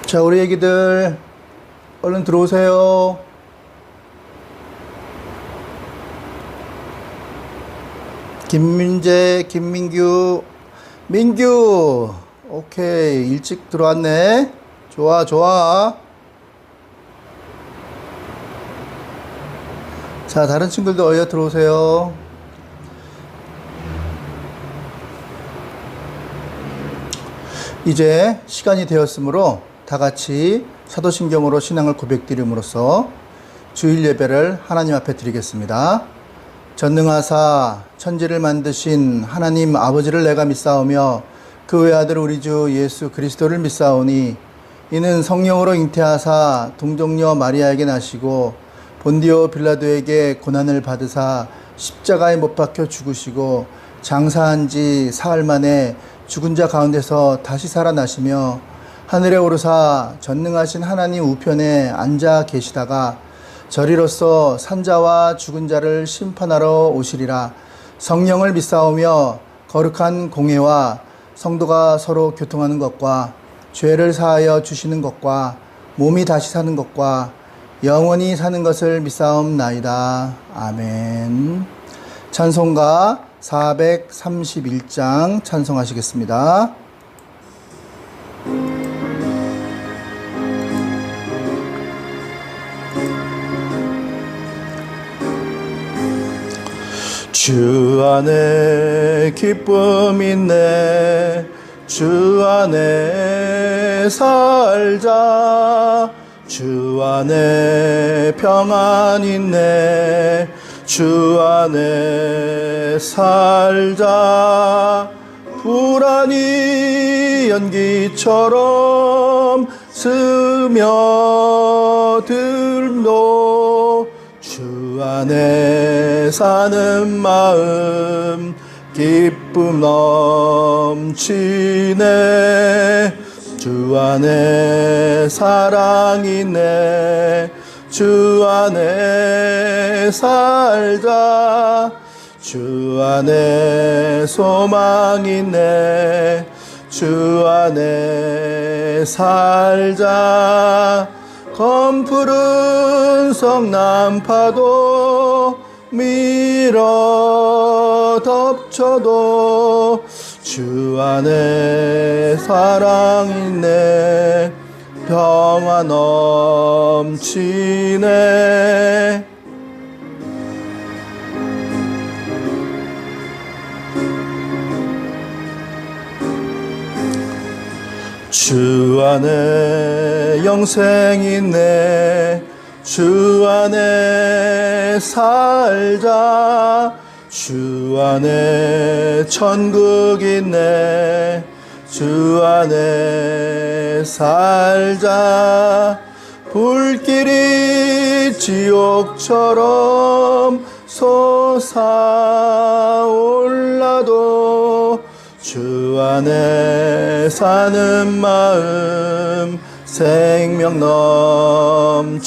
자, 우리 애기들 얼른 들어오세요. 김민재, 김민규, 민규. 오케이, 일찍 들어왔네. 좋아, 좋아. 자, 다른 친구들도 어여 들어오세요. 이제 시간이 되었으므로 다 같이 사도신경으로 신앙을 고백드림으로써 주일 예배를 하나님 앞에 드리겠습니다. 전능하사 천지를 만드신 하나님 아버지를 내가 믿사오며 그 외아들 우리 주 예수 그리스도를 믿사오니 이는 성령으로 잉태하사 동정녀 마리아에게 나시고 본디오 빌라도에게 고난을 받으사 십자가에 못 박혀 죽으시고 장사한 지 사흘 만에 죽은 자 가운데서 다시 살아나시며 하늘에 오르사 전능하신 하나님 우편에 앉아 계시다가 저리로서 산자와 죽은 자를 심판하러 오시리라. 성령을 믿사오며 거룩한 공회와 성도가 서로 교통하는 것과 죄를 사하여 주시는 것과 몸이 다시 사는 것과 영원히 사는 것을 믿사옵나이다. 아멘. 찬송가 431장 찬송하시겠습니다. 주 안에 기쁨 있네 주 안에 살자 주 안에 평안 있네 주 안에 살자 불안이 연기처럼 스며들도 주 안에 사는 마음 기쁨 넘치네 주 안에 사랑 있네 주 안에 살자 주 안에 소망 있네 주 안에 살자 검푸른 성난파도 밀어 덮쳐도 주 안에 사랑 있네 평안 넘치네 주 안에 영생 있네 주 안에 살자 주 안에 천국 있네 주 안에 살자 불길이 지옥처럼 솟아올라도 주 안에 사는 마음 생명 넘치네.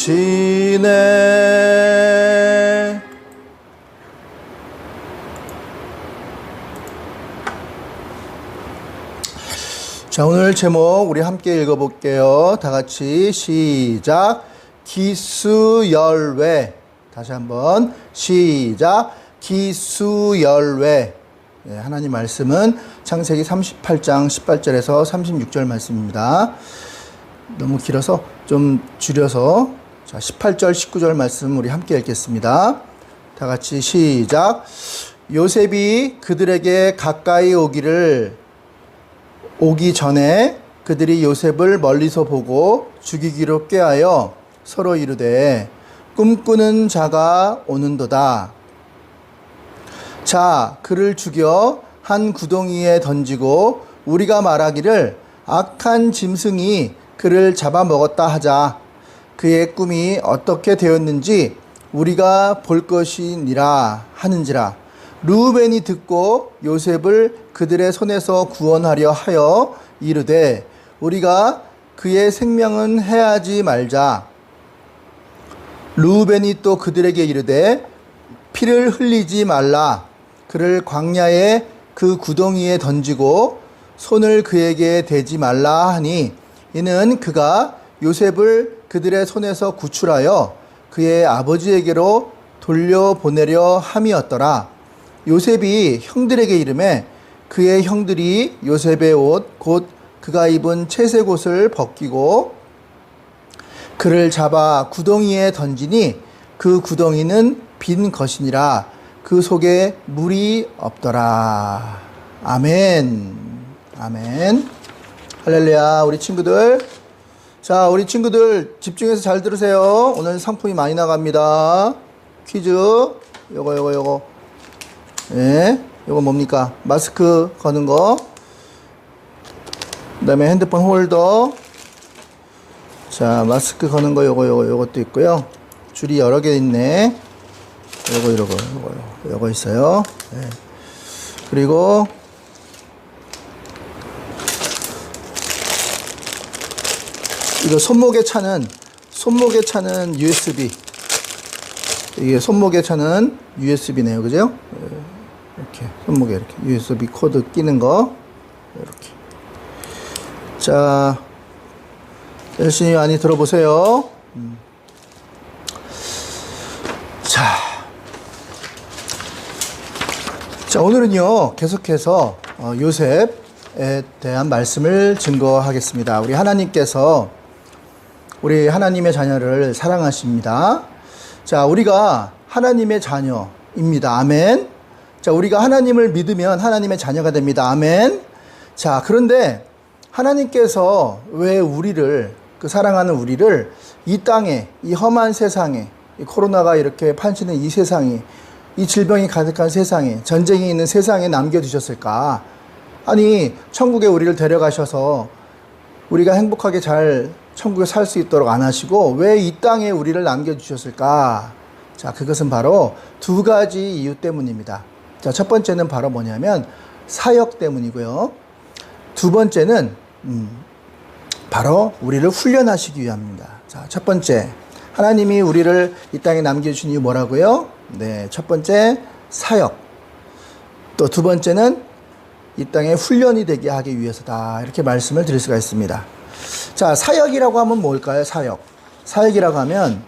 자, 오늘 제목 우리 함께 읽어볼게요. 다 같이 시작. 기수열외. 다시 한번 시작. 기수열외. 네, 하나님 말씀은 창세기 38장 18절에서 36절 말씀입니다. 너무 길어서 좀 줄여서 자 18절 19절 말씀 우리 함께 읽겠습니다. 다 같이 시작. 요셉이 그들에게 가까이 오기 전에 그들이 요셉을 멀리서 보고 죽이기로 꾀하여 서로 이르되 꿈꾸는 자가 오는도다. 자, 그를 죽여 한 구덩이에 던지고 우리가 말하기를 악한 짐승이 그를 잡아먹었다 하자. 그의 꿈이 어떻게 되었는지 우리가 볼 것이니라 하는지라. 르우벤이 듣고 요셉을 그들의 손에서 구원하려 하여 이르되 우리가 그의 생명은 해하지 말자. 르우벤이 또 그들에게 이르되 피를 흘리지 말라. 그를 광야에 그 구덩이에 던지고 손을 그에게 대지 말라 하니 이는 그가 요셉을 그들의 손에서 구출하여 그의 아버지에게로 돌려보내려 함이었더라. 요셉이 형들에게 이르매 그의 형들이 요셉의 옷 곧 그가 입은 채색 옷을 벗기고 그를 잡아 구덩이에 던지니 그 구덩이는 빈 것이니라. 그 속에 물이 없더라. 아멘. 아멘. 할렐루야. 우리 친구들, 자, 우리 친구들 집중해서 잘 들으세요. 오늘 상품이 많이 나갑니다. 퀴즈. 요거. 예. 요거 뭡니까? 마스크 거는 거. 그 다음에 핸드폰 홀더. 자, 마스크 거는 거 요것도 있고요. 줄이 여러 개 있네. 요거 있어요. 예. 그리고 이거 손목에 차는 USB. 이게 손목에 차는 USB네요. 그죠? 이렇게 손목에 이렇게 USB 코드 끼는 거. 이렇게. 자, 열심히 많이 들어보세요. 자, 오늘은요, 계속해서 요셉에 대한 말씀을 증거하겠습니다. 우리 하나님께서 우리 하나님의 자녀를 사랑하십니다. 자, 우리가 하나님의 자녀입니다. 아멘. 자, 우리가 하나님을 믿으면 하나님의 자녀가 됩니다. 아멘. 자, 그런데 하나님께서 왜 우리를, 그 사랑하는 우리를 이 땅에, 이 험한 세상에, 이 코로나가 이렇게 판치는 이 세상에, 이 질병이 가득한 세상에, 전쟁이 있는 세상에 남겨두셨을까? 아니, 천국에 우리를 데려가셔서 우리가 행복하게 잘 천국에 살 수 있도록 안 하시고 왜 이 땅에 우리를 남겨주셨을까? 자, 그것은 바로 두 가지 이유 때문입니다. 자, 첫 번째는 바로 뭐냐면 사역 때문이고요. 두 번째는 바로 우리를 훈련하시기 위함입니다. 자, 첫 번째, 하나님이 우리를 이 땅에 남겨주신 이유 뭐라고요? 네, 첫 번째 사역. 또 두 번째는 이 땅에 훈련이 되게 하기 위해서다. 이렇게 말씀을 드릴 수가 있습니다. 자, 사역이라고 하면 뭘까요? 사역이라고 하면,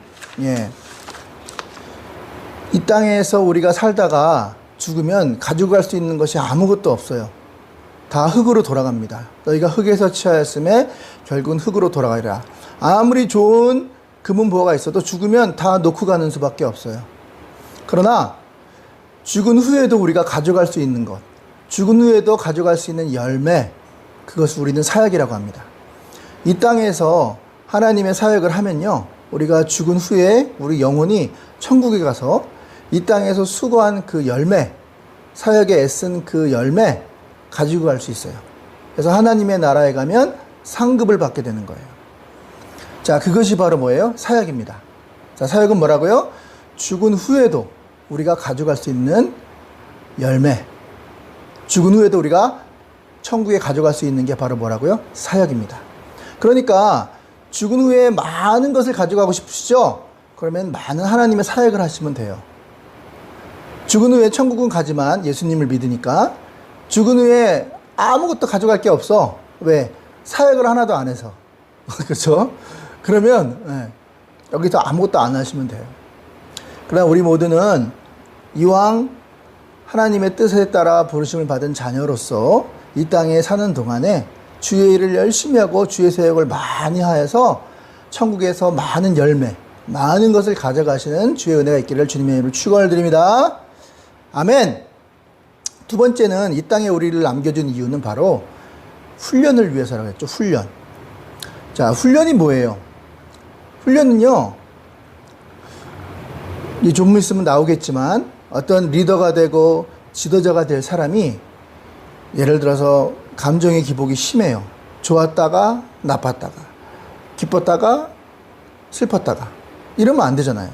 이 땅에서 우리가 살다가 죽으면 가지고 갈 수 있는 것이 아무것도 없어요. 다 흙으로 돌아갑니다. 너희가 흙에서 취하였음에 결국은 흙으로 돌아가리라. 아무리 좋은 금은보화가 있어도 죽으면 다 놓고 가는 수밖에 없어요. 그러나 죽은 후에도 우리가 가져갈 수 있는 것, 죽은 후에도 가져갈 수 있는 열매, 그것을 우리는 사역이라고 합니다. 이 땅에서 하나님의 사역을 하면요, 우리가 죽은 후에 우리 영혼이 천국에 가서 이 땅에서 수고한 그 열매, 사역에 애쓴 그 열매 가지고 갈 수 있어요. 그래서 하나님의 나라에 가면 상급을 받게 되는 거예요. 자, 그것이 바로 뭐예요? 사역입니다. 자, 사역은 뭐라고요? 죽은 후에도 우리가 가져갈 수 있는 열매, 죽은 후에도 우리가 천국에 가져갈 수 있는 게 바로 뭐라고요? 사역입니다. 그러니까 죽은 후에 많은 것을 가져가고 싶으시죠? 그러면 많은 하나님의 사역을 하시면 돼요. 죽은 후에 천국은 가지만 예수님을 믿으니까 죽은 후에 아무것도 가져갈 게 없어. 왜? 사역을 하나도 안 해서. 그렇죠? 그러면 여기서 아무것도 안 하시면 돼요. 그러나 우리 모두는 이왕 하나님의 뜻에 따라 부르심을 받은 자녀로서 이 땅에 사는 동안에 주의 일을 열심히 하고 주의 사역을 많이 하여서 천국에서 많은 열매, 많은 것을 가져가시는 주의 은혜가 있기를 주님의 이름으로 축원을 드립니다. 아멘. 두 번째는 이 땅에 우리를 남겨준 이유는 바로 훈련을 위해서라고 했죠. 훈련. 자, 훈련이 뭐예요? 훈련은요, 이 좀 있으면 나오겠지만 어떤 리더가 되고 지도자가 될 사람이 예를 들어서 감정의 기복이 심해요. 좋았다가 나빴다가, 기뻤다가 슬펐다가, 이러면 안 되잖아요.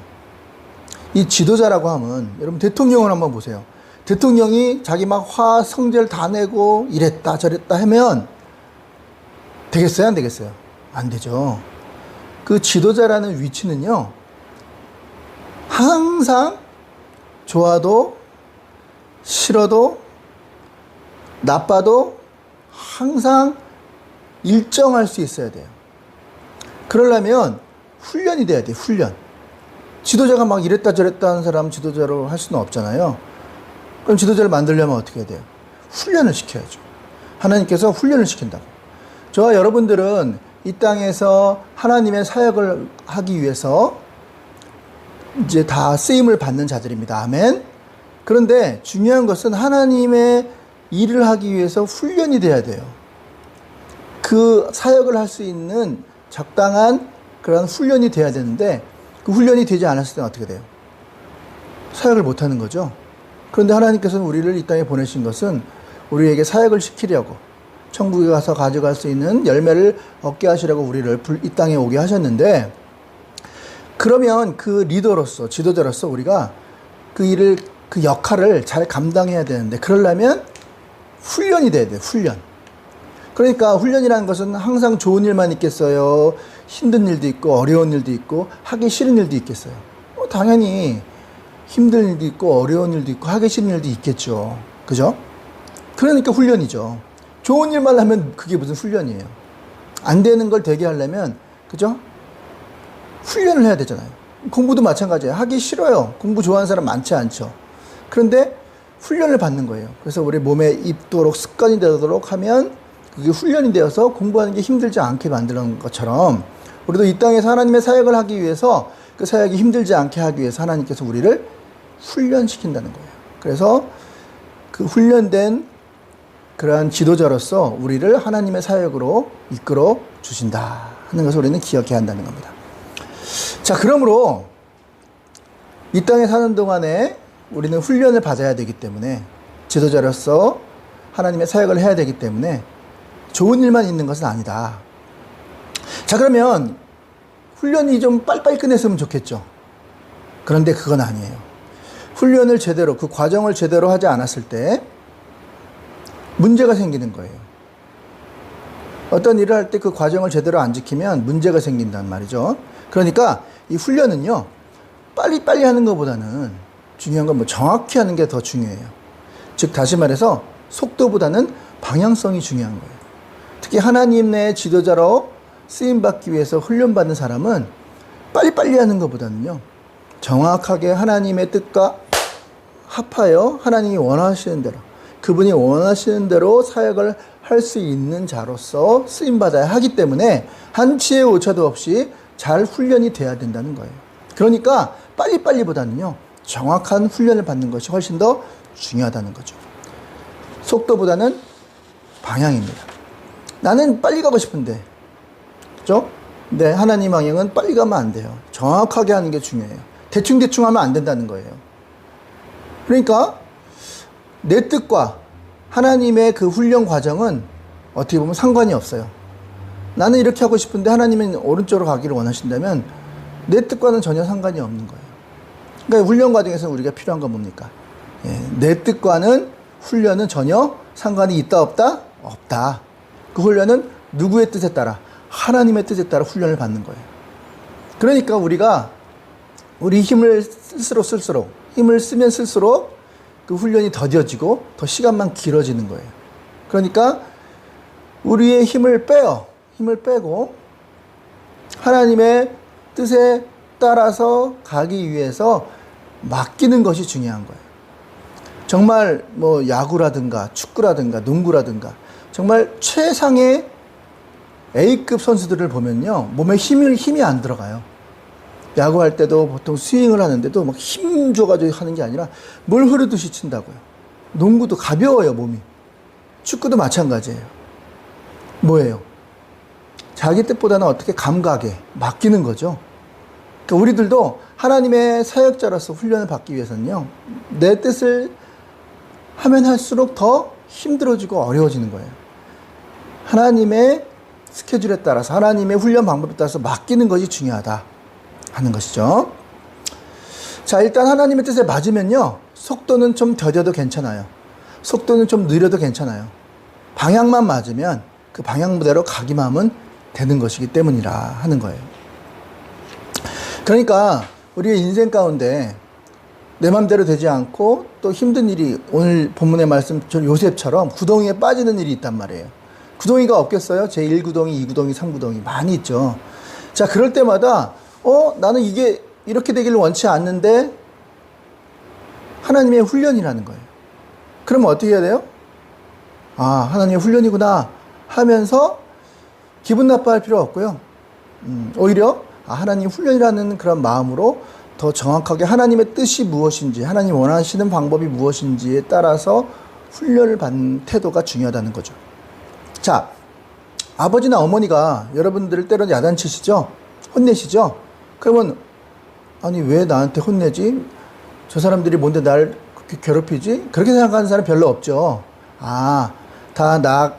이 지도자라고 하면 여러분 대통령을 한번 보세요. 대통령이 자기 막 화 성질 다 내고 이랬다 저랬다 하면 되겠어요? 안 되겠어요? 안 되죠. 그 지도자라는 위치는요, 항상 좋아도 싫어도 나빠도 항상 일정할 수 있어야 돼요. 그러려면 훈련이 돼야 돼, 훈련. 지도자가 막 이랬다 저랬다 하는 사람 지도자로 할 수는 없잖아요. 그럼 지도자를 만들려면 어떻게 해야 돼요? 훈련을 시켜야죠. 하나님께서 훈련을 시킨다고. 저와 여러분들은 이 땅에서 하나님의 사역을 하기 위해서 이제 다 쓰임을 받는 자들입니다. 아멘. 그런데 중요한 것은 하나님의 일을 하기 위해서 훈련이 돼야 돼요. 그 사역을 할 수 있는 적당한 그런 훈련이 돼야 되는데 그 훈련이 되지 않았을 때는 어떻게 돼요? 사역을 못하는 거죠. 그런데 하나님께서는 우리를 이 땅에 보내신 것은 우리에게 사역을 시키려고, 천국에 가서 가져갈 수 있는 열매를 얻게 하시려고 우리를 이 땅에 오게 하셨는데, 그러면 그 리더로서, 지도자로서 우리가 그 일을, 그 역할을 잘 감당해야 되는데, 그러려면 훈련이 돼야 돼요. 훈련. 그러니까 훈련이라는 것은 항상 좋은 일만 있겠어요? 힘든 일도 있고 어려운 일도 있고 하기 싫은 일도 있겠어요? 당연히 힘든 일도 있고 어려운 일도 있고 하기 싫은 일도 있겠죠. 그죠? 그러니까 훈련이죠. 좋은 일만 하면 그게 무슨 훈련이에요? 안 되는 걸 되게 하려면, 그죠? 훈련을 해야 되잖아요. 공부도 마찬가지예요. 하기 싫어요. 공부 좋아하는 사람 많지 않죠. 그런데 훈련을 받는 거예요. 그래서 우리 몸에 입도록 습관이 되도록 하면 그게 훈련이 되어서 공부하는 게 힘들지 않게 만드는 것처럼, 우리도 이 땅에서 하나님의 사역을 하기 위해서 그 사역이 힘들지 않게 하기 위해서 하나님께서 우리를 훈련시킨다는 거예요. 그래서 그 훈련된 그러한 지도자로서 우리를 하나님의 사역으로 이끌어 주신다 하는 것을 우리는 기억해야 한다는 겁니다. 자, 그러므로 이 땅에 사는 동안에 우리는 훈련을 받아야 되기 때문에, 지도자로서 하나님의 사역을 해야 되기 때문에 좋은 일만 있는 것은 아니다. 자, 그러면 훈련이 좀 빨리빨리 끝냈으면 좋겠죠. 그런데 그건 아니에요. 훈련을 제대로, 그 과정을 제대로 하지 않았을 때 문제가 생기는 거예요. 어떤 일을 할 때 그 과정을 제대로 안 지키면 문제가 생긴단 말이죠. 그러니까 이 훈련은요, 빨리빨리 하는 것보다는 중요한 건 정확히 하는 게 더 중요해요. 즉, 다시 말해서 속도보다는 방향성이 중요한 거예요. 특히 하나님 내 지도자로 쓰임받기 위해서 훈련받는 사람은 빨리빨리 하는 것보다는요, 정확하게 하나님의 뜻과 합하여 하나님이 원하시는 대로, 그분이 원하시는 대로 사역을 할 수 있는 자로서 쓰임받아야 하기 때문에 한치의 오차도 없이 잘 훈련이 돼야 된다는 거예요. 그러니까 빨리빨리보다는요, 정확한 훈련을 받는 것이 훨씬 더 중요하다는 거죠. 속도보다는 방향입니다. 나는 빨리 가고 싶은데, 그죠? 근데 하나님 방향은 빨리 가면 안 돼요. 정확하게 하는 게 중요해요. 대충대충 하면 안 된다는 거예요. 그러니까 내 뜻과 하나님의 그 훈련 과정은 어떻게 보면 상관이 없어요. 나는 이렇게 하고 싶은데 하나님은 오른쪽으로 가기를 원하신다면 내 뜻과는 전혀 상관이 없는 거예요. 그러니까 훈련 과정에서 우리가 필요한 건 뭡니까? 내 뜻과는 훈련은 전혀 상관이 있다 없다? 없다. 그 훈련은 누구의 뜻에 따라? 하나님의 뜻에 따라 훈련을 받는 거예요. 그러니까 우리가 우리 힘을 쓸수록 힘을 쓰면 쓸수록 그 훈련이 더뎌지고 더 시간만 길어지는 거예요. 그러니까 우리의 힘을 빼고 하나님의 뜻에 따라서 가기 위해서 맡기는 것이 중요한 거예요. 정말 뭐 야구라든가 축구라든가 농구라든가 정말 최상의 A급 선수들을 보면요, 몸에 힘이 안 들어가요. 야구할 때도 보통 스윙을 하는데도 막 힘 줘가지고 하는 게 아니라 물 흐르듯이 친다고요. 농구도 가벼워요, 몸이. 축구도 마찬가지예요. 뭐예요? 자기 뜻보다는 어떻게 감각에 맡기는 거죠. 그러니까 우리들도 하나님의 사역자로서 훈련을 받기 위해서는요, 내 뜻을 하면 할수록 더 힘들어지고 어려워지는 거예요. 하나님의 스케줄에 따라서, 하나님의 훈련 방법에 따라서 맡기는 것이 중요하다 하는 것이죠. 자, 일단 하나님의 뜻에 맞으면요, 속도는 좀 더뎌도 괜찮아요. 속도는 좀 느려도 괜찮아요. 방향만 맞으면 그 방향대로 가기만 하면 되는 것이기 때문이라 하는 거예요. 그러니까 우리의 인생 가운데 내 맘대로 되지 않고 또 힘든 일이, 오늘 본문의 말씀 요셉처럼 구덩이에 빠지는 일이 있단 말이에요. 구덩이가 없겠어요? 제1구덩이, 2구덩이, 3구덩이 많이 있죠. 자, 그럴 때마다 나는 이게 이렇게 되기를 원치 않는데 하나님의 훈련이라는 거예요. 그러면 어떻게 해야 돼요? 아, 하나님의 훈련이구나 하면서 기분 나빠할 필요 없고요. 오히려 하나님 훈련이라는 그런 마음으로 더 정확하게 하나님의 뜻이 무엇인지, 하나님 원하시는 방법이 무엇인지에 따라서 훈련을 받는 태도가 중요하다는 거죠. 자, 아버지나 어머니가 여러분들을 때로는 야단치시죠? 혼내시죠? 그러면 아니 왜 나한테 혼내지? 저 사람들이 뭔데 날 그렇게 괴롭히지? 그렇게 생각하는 사람 별로 없죠.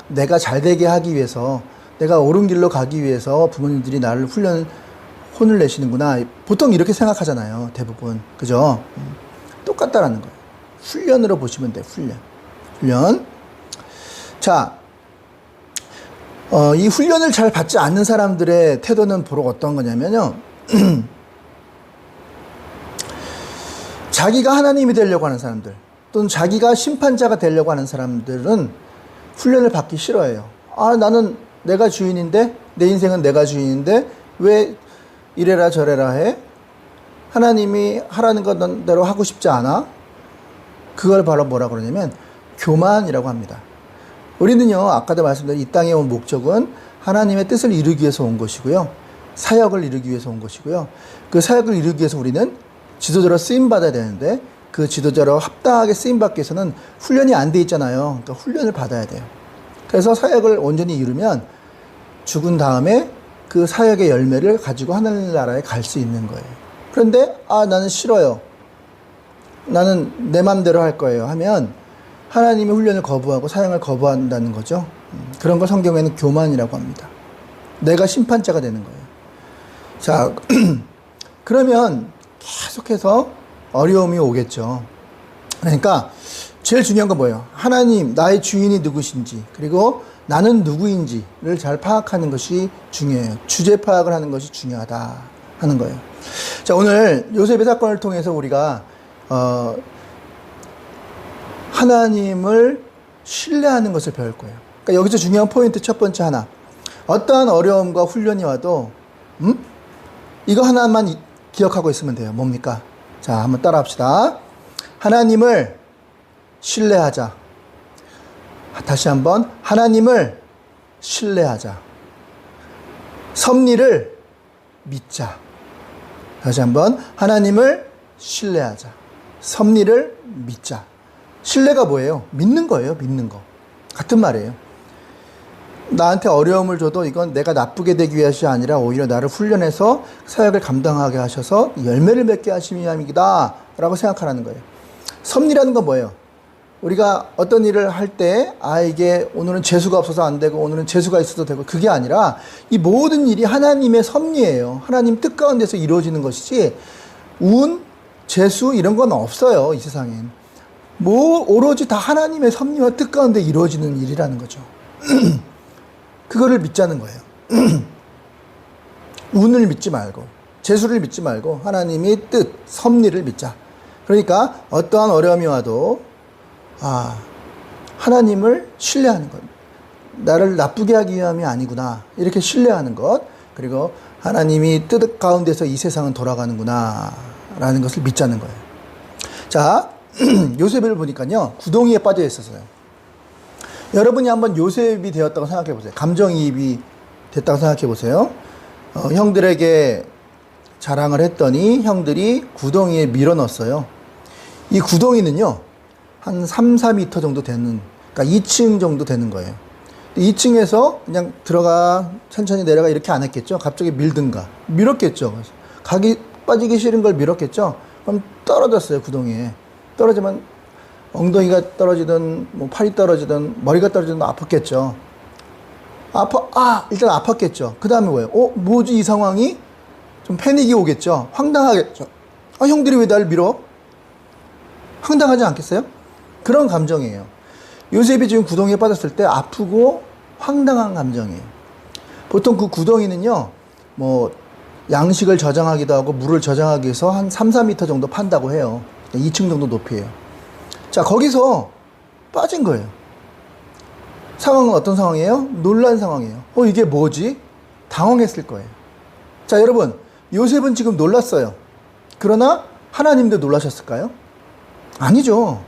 내가 잘 되게 하기 위해서, 내가 옳은 길로 가기 위해서 부모님들이 나를 혼을 내시는구나. 보통 이렇게 생각하잖아요. 대부분. 그죠? 똑같다라는 거예요. 훈련으로 보시면 돼요. 훈련. 자, 이 훈련을 잘 받지 않는 사람들의 태도는 보러 어떤 거냐면요. 자기가 하나님이 되려고 하는 사람들, 또는 자기가 심판자가 되려고 하는 사람들은 훈련을 받기 싫어해요. 나는 내가 주인인데, 내 인생은 내가 주인인데 왜 이래라 저래라 해? 하나님이 하라는 것대로 하고 싶지 않아? 그걸 바로 뭐라 그러냐면 교만이라고 합니다. 우리는요, 아까도 말씀드린 이 땅에 온 목적은 하나님의 뜻을 이루기 위해서 온 것이고요, 사역을 이루기 위해서 온 것이고요, 그 사역을 이루기 위해서 우리는 지도자로 쓰임받아야 되는데, 그 지도자로 합당하게 쓰임받기 위해서는 훈련이 안 돼 있잖아요. 그러니까 훈련을 받아야 돼요. 그래서 사역을 온전히 이루면 죽은 다음에 그 사역의 열매를 가지고 하늘나라에 갈 수 있는 거예요. 그런데 나는 싫어요, 나는 내 맘대로 할 거예요 하면 하나님의 훈련을 거부하고 사역을 거부한다는 거죠. 그런 걸 성경에는 교만이라고 합니다. 내가 심판자가 되는 거예요. 자, 그러면 계속해서 어려움이 오겠죠. 그러니까 제일 중요한 건 뭐예요? 하나님, 나의 주인이 누구신지, 그리고 나는 누구인지를 잘 파악하는 것이 중요해요. 주제 파악을 하는 것이 중요하다 하는 거예요. 자, 오늘 요셉의 사건을 통해서 우리가 하나님을 신뢰하는 것을 배울 거예요. 그러니까 여기서 중요한 포인트 첫 번째 하나. 어떠한 어려움과 훈련이 와도 이거 하나만 기억하고 있으면 돼요. 뭡니까? 자, 한번 따라 합시다. 하나님을 신뢰하자. 다시 한번, 하나님을 신뢰하자. 섭리를 믿자. 다시 한번, 하나님을 신뢰하자. 섭리를 믿자. 신뢰가 뭐예요? 믿는 거예요. 믿는 거. 같은 말이에요. 나한테 어려움을 줘도 이건 내가 나쁘게 되기 위해서이 아니라 오히려 나를 훈련해서 사역을 감당하게 하셔서 열매를 맺게 하심이 함이다 라고 생각하라는 거예요. 섭리라는 건 뭐예요? 우리가 어떤 일을 할 때 이게 오늘은 재수가 없어서 안 되고 오늘은 재수가 있어도 되고, 그게 아니라 이 모든 일이 하나님의 섭리예요. 하나님 뜻 가운데서 이루어지는 것이지 운, 재수 이런 건 없어요. 이 세상엔 오로지 다 하나님의 섭리와 뜻 가운데 이루어지는 일이라는 거죠. 그거를 믿자는 거예요. 운을 믿지 말고 재수를 믿지 말고 하나님의 뜻, 섭리를 믿자. 그러니까 어떠한 어려움이 와도 하나님을 신뢰하는 것, 나를 나쁘게 하기 위함이 아니구나 이렇게 신뢰하는 것, 그리고 하나님이 뜻 가운데서 이 세상은 돌아가는구나 라는 것을 믿자는 거예요. 자, 요셉을 보니까요, 구덩이에 빠져 있었어요. 여러분이 한번 요셉이 되었다고 생각해 보세요. 감정이입이 됐다고 생각해 보세요. 형들에게 자랑을 했더니 형들이 구덩이에 밀어 넣었어요. 이 구덩이는요, 한 3, 4m 정도 되는, 그러니까 2층 정도 되는 거예요. 2층에서 그냥 들어가, 천천히 내려가 이렇게 안 했겠죠. 갑자기 밀었겠죠. 빠지기 싫은 걸 밀었겠죠. 그럼 떨어졌어요, 구덩이에. 떨어지면 엉덩이가 떨어지든 뭐 팔이 떨어지든 머리가 떨어지든 아팠겠죠. 일단 아팠겠죠. 그 다음에 뭐예요? 뭐지 이 상황이? 좀 패닉이 오겠죠. 황당하겠죠. 형들이 왜 날 밀어? 황당하지 않겠어요? 그런 감정이에요. 요셉이 지금 구덩이에 빠졌을 때 아프고 황당한 감정이에요. 보통 그 구덩이는요, 뭐 양식을 저장하기도 하고 물을 저장하기 위해서 한 3, 4m 정도 판다고 해요. 2층 정도 높이에요. 자, 거기서 빠진 거예요. 상황은 어떤 상황이에요? 놀란 상황이에요. 이게 뭐지? 당황했을 거예요. 자, 여러분, 요셉은 지금 놀랐어요. 그러나 하나님도 놀라셨을까요? 아니죠.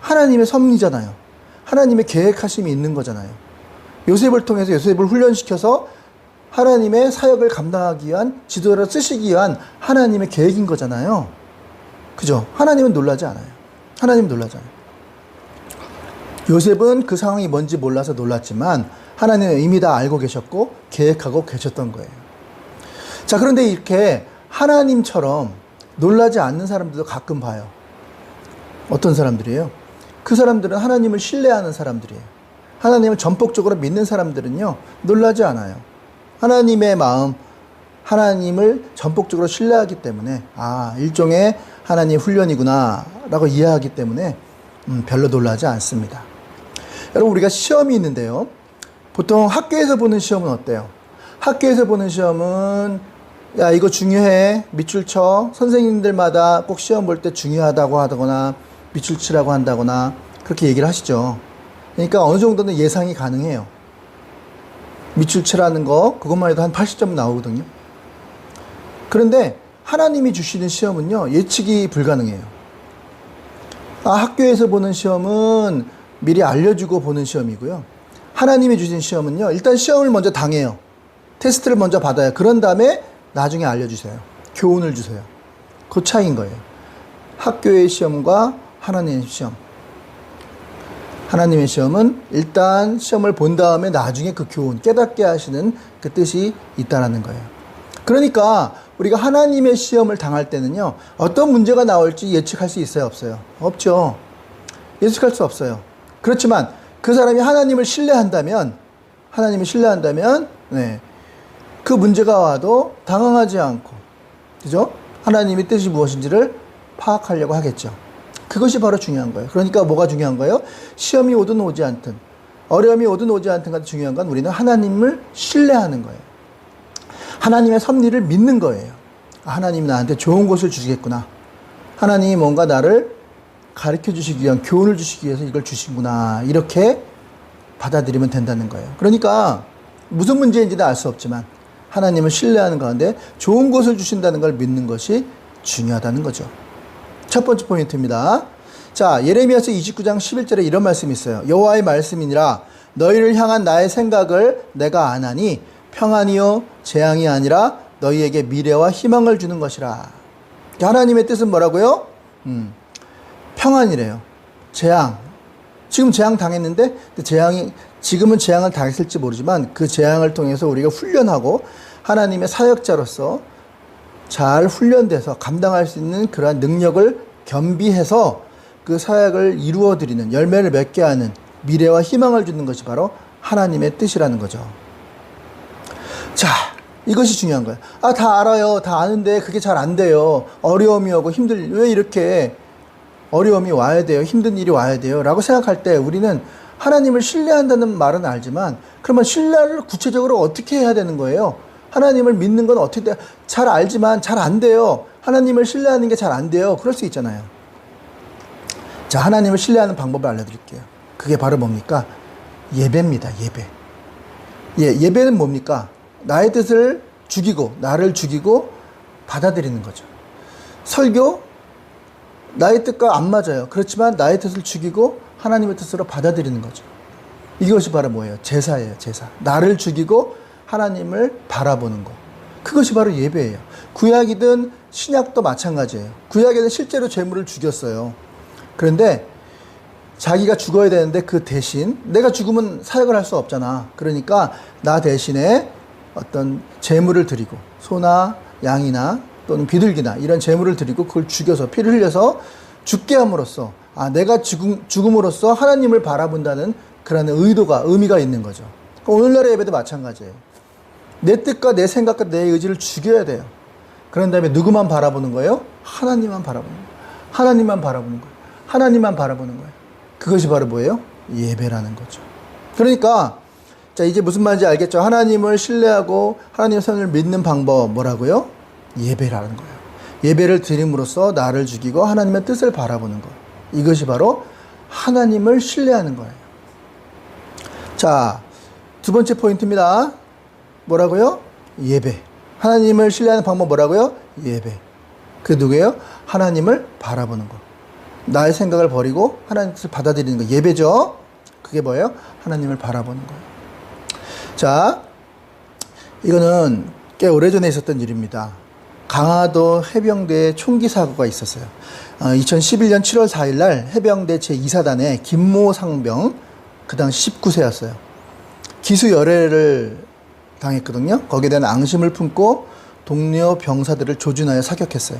하나님의 섭리잖아요. 하나님의 계획하심이 있는 거잖아요. 요셉을 통해서 요셉을 훈련시켜서 하나님의 사역을 감당하기 위한, 지도자로 쓰시기 위한 하나님의 계획인 거잖아요. 그죠? 하나님은 놀라지 않아요. 하나님은 놀라지 않아요. 요셉은 그 상황이 뭔지 몰라서 놀랐지만 하나님은 이미 다 알고 계셨고 계획하고 계셨던 거예요. 자, 그런데 이렇게 하나님처럼 놀라지 않는 사람들도 가끔 봐요. 어떤 사람들이에요? 그 사람들은 하나님을 신뢰하는 사람들이에요. 하나님을 전폭적으로 믿는 사람들은요, 놀라지 않아요. 하나님의 마음, 하나님을 전폭적으로 신뢰하기 때문에, 아, 일종의 하나님 훈련이구나 라고 이해하기 때문에 별로 놀라지 않습니다. 여러분, 우리가 시험이 있는데요, 보통 학교에서 보는 시험은 어때요? 학교에서 보는 시험은 야, 이거 중요해, 밑줄 쳐. 선생님들마다 꼭 시험 볼 때 중요하다고 하거나 밑줄 치라고 한다거나 그렇게 얘기를 하시죠. 그러니까 어느 정도는 예상이 가능해요. 밑줄 치라는 거, 그것만 해도 한 80점 나오거든요. 그런데 하나님이 주시는 시험은요, 예측이 불가능해요. 아, 학교에서 보는 시험은 미리 알려주고 보는 시험이고요. 하나님이 주신 시험은요, 일단 시험을 먼저 당해요. 테스트를 먼저 받아요. 그런 다음에 나중에 알려주세요. 교훈을 주세요. 그 차이인 거예요. 학교의 시험과 하나님의 시험. 하나님의 시험은 일단 시험을 본 다음에 나중에 그 교훈, 깨닫게 하시는 그 뜻이 있다라는 거예요. 그러니까 우리가 하나님의 시험을 당할 때는요, 어떤 문제가 나올지 예측할 수 있어요, 없어요? 없죠. 예측할 수 없어요. 그렇지만 그 사람이 하나님을 신뢰한다면, 네, 그 문제가 와도 당황하지 않고, 그죠? 하나님의 뜻이 무엇인지를 파악하려고 하겠죠. 그것이 바로 중요한 거예요. 그러니까 뭐가 중요한 거예요? 시험이 오든 오지 않든, 어려움이 오든 오지 않든 간에 중요한 건 우리는 하나님을 신뢰하는 거예요. 하나님의 섭리를 믿는 거예요. 하나님이 나한테 좋은 것을 주시겠구나. 하나님이 뭔가 나를 가르쳐 주시기 위한, 교훈을 주시기 위해서 이걸 주신구나. 이렇게 받아들이면 된다는 거예요. 그러니까 무슨 문제인지는 알 수 없지만 하나님을 신뢰하는 가운데 좋은 것을 주신다는 걸 믿는 것이 중요하다는 거죠. 첫 번째 포인트입니다. 자, 예레미야서 29장 11절에 이런 말씀이 있어요. 여호와의 말씀이니라 너희를 향한 나의 생각을 내가 아나니 평안이요 재앙이 아니라 너희에게 미래와 희망을 주는 것이라. 하나님의 뜻은 뭐라고요? 평안이래요. 재앙. 지금 재앙 당했는데 지금은 재앙을 당했을지 모르지만 그 재앙을 통해서 우리가 훈련하고 하나님의 사역자로서 잘 훈련돼서 감당할 수 있는 그러한 능력을 겸비해서 그 사역을 이루어드리는, 열매를 맺게 하는 미래와 희망을 주는 것이 바로 하나님의 뜻이라는 거죠. 자, 이것이 중요한 거예요. 아, 다 알아요. 다 아는데 그게 잘 안 돼요. 어려움이 오고 왜 이렇게 어려움이 와야 돼요? 힘든 일이 와야 돼요? 라고 생각할 때 우리는 하나님을 신뢰한다는 말은 알지만 그러면 신뢰를 구체적으로 어떻게 해야 되는 거예요? 하나님을 믿는 건 어떻게 돼요? 잘 알지만 잘 안 돼요. 하나님을 신뢰하는 게 잘 안 돼요. 그럴 수 있잖아요. 자, 하나님을 신뢰하는 방법을 알려드릴게요. 그게 바로 뭡니까? 예배입니다. 예배. 예배는 뭡니까? 나의 뜻을 죽이고, 나를 죽이고 받아들이는 거죠. 설교, 나의 뜻과 안 맞아요. 그렇지만 나의 뜻을 죽이고 하나님의 뜻으로 받아들이는 거죠. 이것이 바로 뭐예요? 제사예요. 제사. 나를 죽이고 하나님을 바라보는 거. 그것이 바로 예배예요. 구약이든 신약도 마찬가지예요. 구약에는 실제로 제물을 죽였어요. 그런데 자기가 죽어야 되는데 그 대신, 내가 죽으면 사역을 할 수 없잖아. 그러니까 나 대신에 어떤 제물을 드리고, 소나 양이나 또는 비둘기나 이런 제물을 드리고 그걸 죽여서 피를 흘려서 죽게 함으로써, 아, 내가 죽음으로써 하나님을 바라본다는 그런 의미가 있는 거죠. 오늘날의 예배도 마찬가지예요. 내 뜻과 내 생각과 내 의지를 죽여야 돼요. 그런 다음에 누구만 바라보는 거예요? 하나님만 바라보는 거예요. 하나님만 바라보는 거예요. 하나님만 바라보는 거예요. 그것이 바로 뭐예요? 예배라는 거죠. 그러니까 자, 이제 무슨 말인지 알겠죠? 하나님을 신뢰하고 하나님의 선을 믿는 방법 뭐라고요? 예배라는 거예요. 예배를 드림으로써 나를 죽이고 하나님의 뜻을 바라보는 것. 이것이 바로 하나님을 신뢰하는 거예요. 자, 두 번째 포인트입니다. 뭐라고요? 예배. 하나님을 신뢰하는 방법 뭐라고요? 예배. 그게 누구예요? 하나님을 바라보는 거. 나의 생각을 버리고 하나님을 받아들이는 거. 예배죠. 그게 뭐예요? 하나님을 바라보는 거예요. 자, 이거는 꽤 오래전에 있었던 일입니다. 강화도 해병대에 총기 사고가 있었어요. 2011년 7월 4일 날 해병대 제2사단의 김모 상병, 그 당시 19세였어요. 기수열애를 당했거든요. 거기에 대한 앙심을 품고 동료 병사들을 조준하여 사격했어요.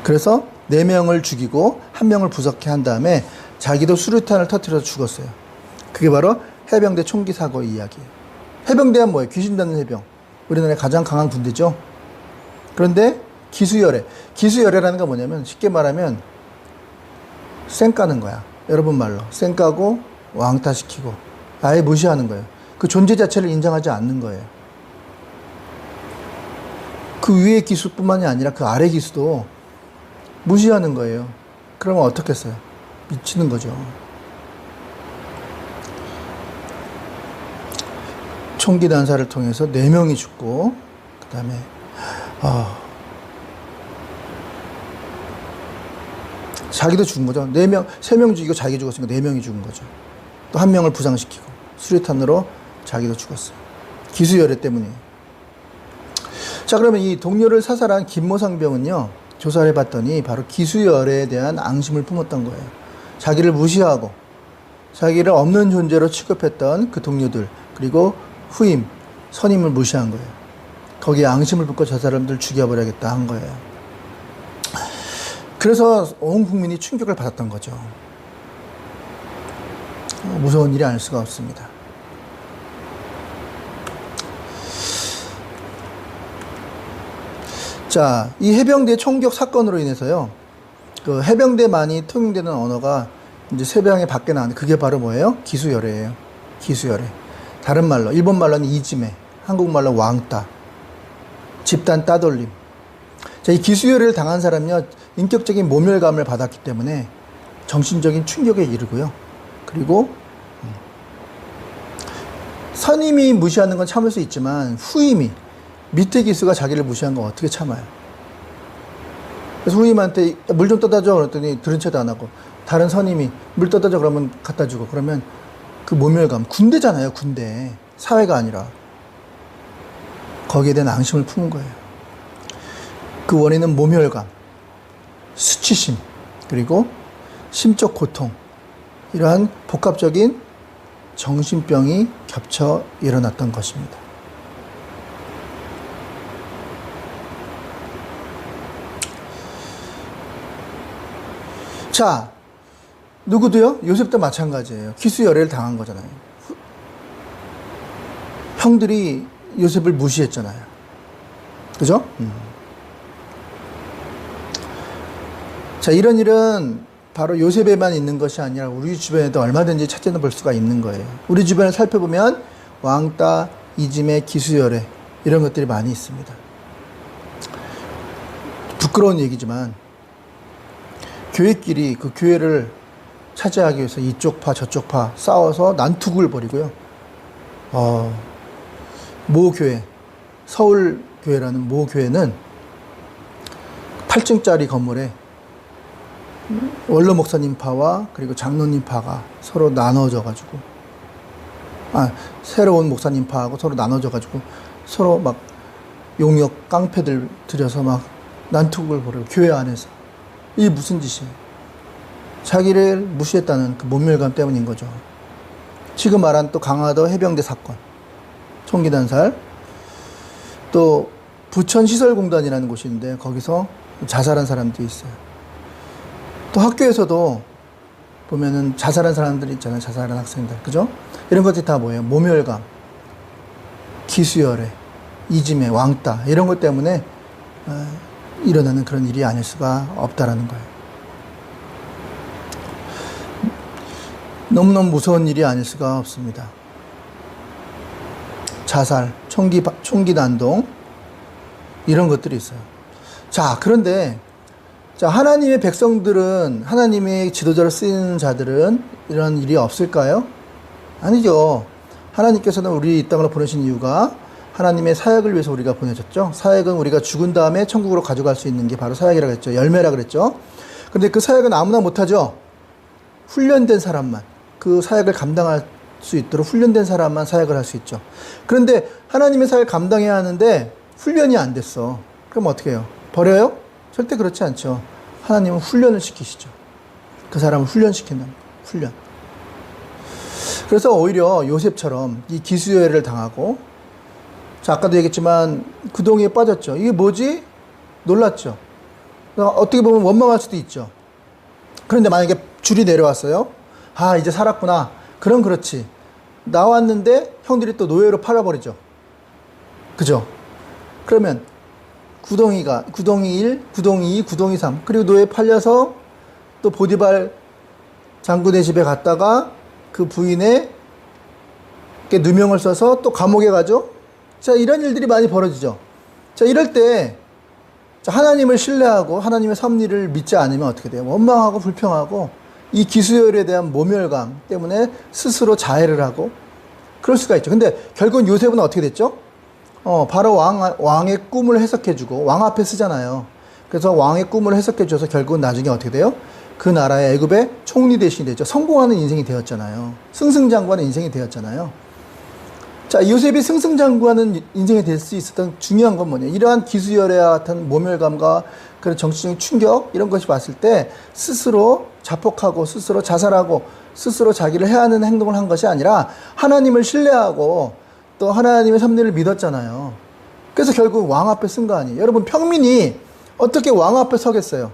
그래서 4명을 죽이고 1명을 부석해 한 다음에 자기도 수류탄을 터뜨려서 죽었어요. 그게 바로 해병대 총기 사고의 이야기예요. 해병대는 뭐예요? 귀신 닿는 해병. 우리나라의 가장 강한 군대죠. 그런데 기수열애. 기수열애라는 건 뭐냐면 쉽게 말하면 쌩 까는 거야. 여러분 말로. 쌩 까고 왕따시키고 아예 무시하는 거예요. 그 존재 자체를 인정하지 않는 거예요. 그 위의 기수뿐만이 아니라 그 아래 기수도 무시하는 거예요. 그러면 어떻겠어요? 미치는 거죠. 총기 난사를 통해서 4명이 죽고, 그 다음에 자기도 죽은 거죠. 3명 죽이고 자기 죽었으니까 4명이 죽은 거죠. 또 1명을 부상시키고 수류탄으로 자기도 죽었어요. 기수열애 때문이에요. 자, 그러면 이 동료를 사살한 김모상병은요, 조사를 해봤더니 바로 기수열애에 대한 앙심을 품었던 거예요. 자기를 무시하고 자기를 없는 존재로 취급했던 그 동료들, 그리고 후임, 선임을 무시한 거예요. 거기에 앙심을 품고 저 사람들 죽여버려야겠다 한 거예요. 그래서 온 국민이 충격을 받았던 거죠. 무서운 일이 아닐 수가 없습니다. 자, 이 해병대 총격 사건으로 인해서요, 그 해병대만이 통용되는 언어가 이제 세상에 밖에 나왔는데, 그게 바로 뭐예요? 기수열애예요. 기수열애. 다른 말로, 일본 말로는 이지메, 한국말로 왕따, 집단 따돌림. 자, 이 기수열애를 당한 사람은요, 인격적인 모멸감을 받았기 때문에 정신적인 충격에 이르고요. 그리고 선임이 무시하는 건 참을 수 있지만 후임이, 밑에 기수가 자기를 무시한 건 어떻게 참아요? 그래서 후임한테 물 좀 떠다 줘 그랬더니 들은 채도 안 하고, 다른 선임이 물 떠다 줘 그러면 갖다 주고, 그러면 그 모멸감, 군대잖아요, 군대. 사회가 아니라. 거기에 대한 앙심을 품은 거예요. 그 원인은 모멸감, 수치심, 그리고 심적 고통, 이러한 복합적인 정신병이 겹쳐 일어났던 것입니다. 자, 누구도요? 요셉도 마찬가지예요. 기수열애를 당한 거잖아요. 형들이 요셉을 무시했잖아요. 그죠? 자, 이런 일은 바로 요셉에만 있는 것이 아니라 우리 주변에도 얼마든지 찾아볼 수가 있는 거예요. 우리 주변을 살펴보면 왕따, 이지메, 기수열애, 이런 것들이 많이 있습니다. 부끄러운 얘기지만 교회끼리 그 교회를 차지하기 위해서 이쪽 파 저쪽 파 싸워서 난투극을 벌이고요. 모 교회, 서울교회라는 모 교회는 8층짜리 건물에 원로 목사님 파와 그리고 장로님 파가 서로 나눠져 가지고, 새로운 목사님 파하고 서로 나눠져 가지고 서로 막 용역 깡패들 들여서 막 난투극을 벌이고, 교회 안에서. 이게 무슨 짓이에요? 자기를 무시했다는 그 모멸감 때문인 거죠. 지금 말한 또 강화도 해병대 사건, 총기 난살, 또 부천시설공단이라는 곳이 있는데 거기서 자살한 사람들이 있어요. 또 학교에서도 보면은 자살한 사람들이 있잖아요. 자살한 학생들. 그죠? 이런 것들이 다 뭐예요? 모멸감, 기수열애, 이지메, 왕따, 이런 것 때문에 일어나는 그런 일이 아닐 수가 없다라는 거예요. 너무너무 무서운 일이 아닐 수가 없습니다. 자살, 총기 난동, 이런 것들이 있어요. 자, 그런데 자, 하나님의 백성들은, 하나님의 지도자로 쓰이는 자들은 이런 일이 없을까요? 아니죠. 하나님께서는 우리 이 땅으로 보내신 이유가 하나님의 사역을 위해서 우리가 보내졌죠. 사역은 우리가 죽은 다음에 천국으로 가져갈 수 있는 게 바로 사역이라고 했죠. 열매라고 그랬죠. 그런데 그 사역은 아무나 못하죠. 훈련된 사람만, 그 사역을 감당할 수 있도록 훈련된 사람만 사역을 할 수 있죠. 그런데 하나님의 사역을 감당해야 하는데 훈련이 안 됐어. 그럼 어떻게 해요? 버려요? 절대 그렇지 않죠. 하나님은 훈련을 시키시죠. 그 사람을 훈련시킨다는 거예요. 훈련. 그래서 오히려 요셉처럼 이 기수여회를 당하고, 자, 아까도 얘기했지만 구덩이에 빠졌죠. 이게 뭐지? 놀랐죠. 어떻게 보면 원망할 수도 있죠. 그런데 만약에 줄이 내려왔어요. 아, 이제 살았구나. 그럼 그렇지. 나왔는데 형들이 또 노예로 팔아버리죠. 그죠? 그러면 구덩이 1, 구덩이 2, 구덩이 3, 그리고 노예 팔려서 또 보디발 장군의 집에 갔다가 그 부인의 누명을 써서 또 감옥에 가죠. 자, 이런 일들이 많이 벌어지죠. 자, 이럴 때 하나님을 신뢰하고 하나님의 섭리를 믿지 않으면 어떻게 돼요? 원망하고 불평하고 이 기수열에 대한 모멸감 때문에 스스로 자해를 하고 그럴 수가 있죠. 근데 결국은 요셉은 어떻게 됐죠? 바로 왕의 꿈을 해석해주고, 왕 앞에 쓰잖아요. 그래서 왕의 꿈을 해석해줘서 결국은 나중에 어떻게 돼요? 그 나라의 애굽의 총리 대신이 되죠. 성공하는 인생이 되었잖아요. 승승장구하는 인생이 되었잖아요. 자, 요셉이 승승장구하는 인생이 될 수 있었던 중요한 건 뭐냐? 이러한 기수열애와 같은 모멸감과 그런 정치적인 충격, 이런 것이 봤을 때 스스로 자폭하고 스스로 자살하고 스스로 자기를 해하는 행동을 한 것이 아니라 하나님을 신뢰하고 또 하나님의 섭리를 믿었잖아요. 그래서 결국 왕 앞에 쓴 거 아니에요. 여러분, 평민이 어떻게 왕 앞에 서겠어요?